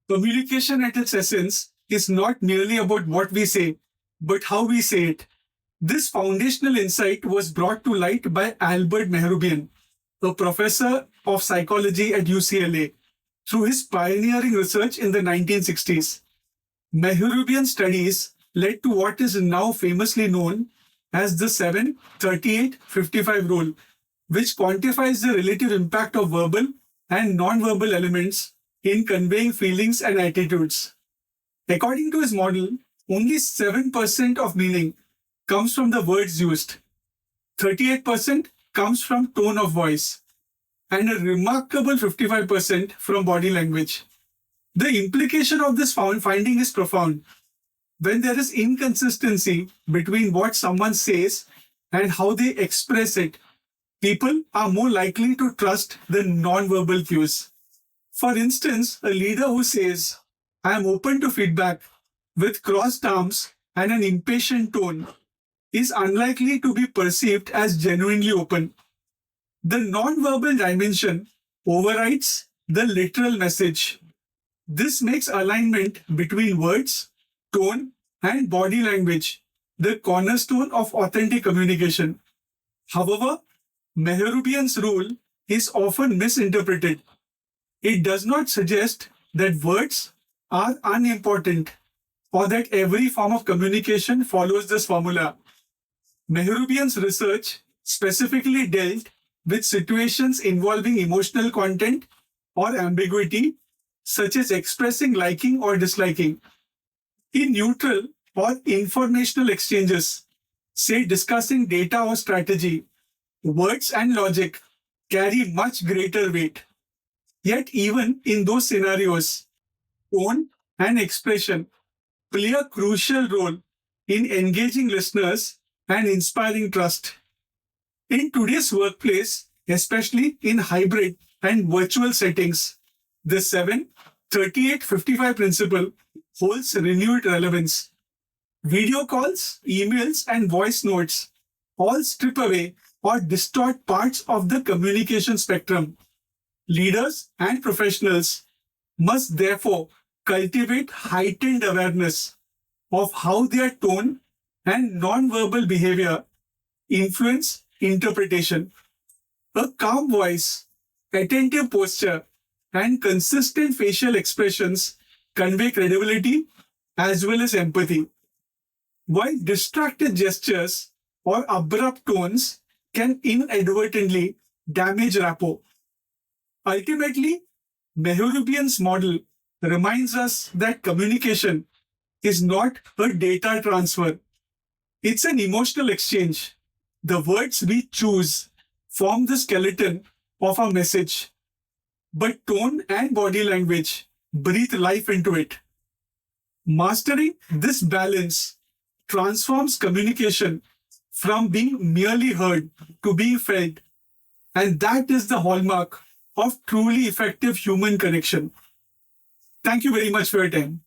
Communication at its essence is not merely about what we say, but how we say it. This foundational insight was brought to light by Albert Mehrabian, a professor of psychology at UCLA, through his pioneering research in the 1960s. Mehrabian's studies led to what is now famously known as the 7-38-55 rule, which quantifies the relative impact of verbal and non-verbal elements in conveying feelings and attitudes. According to his model, only 7% of meaning comes from the words used, 38% comes from tone of voice, and a remarkable 55% from body language. The implication of this finding is profound. When there is inconsistency between what someone says and how they express it, people are more likely to trust the non-verbal cues. For instance, a leader who says, "I am open to feedback," with crossed arms and an impatient tone, is unlikely to be perceived as genuinely open. The non-verbal dimension overrides the literal message. This makes alignment between words, tone, and body language the cornerstone of authentic communication. However, Mehrabian's rule is often misinterpreted. It does not suggest that words are unimportant or that every form of communication follows this formula. Mehrabian's research specifically dealt with situations involving emotional content or ambiguity, such as expressing liking or disliking. In neutral or informational exchanges, say discussing data or strategy, words and logic carry much greater weight. Yet even in those scenarios, tone and expression play a crucial role in engaging listeners and inspiring trust. In today's workplace, especially in hybrid and virtual settings, the 7-38-55 principle holds renewed relevance. Video calls, emails, and voice notes all strip away or distort parts of the communication spectrum. Leaders and professionals must therefore cultivate heightened awareness of how their tone and non-verbal behavior influence interpretation. A calm voice, attentive posture, and consistent facial expressions convey credibility as well as empathy, while distracted gestures or abrupt tones can inadvertently damage rapport. Ultimately, Mehrabian's model reminds us that communication is not a data transfer. It's an emotional exchange. The words we choose form the skeleton of our message, but tone and body language breathe life into it. Mastering this balance transforms communication from being merely heard to being felt, and that is the hallmark of truly effective human connection. Thank you very much for your time.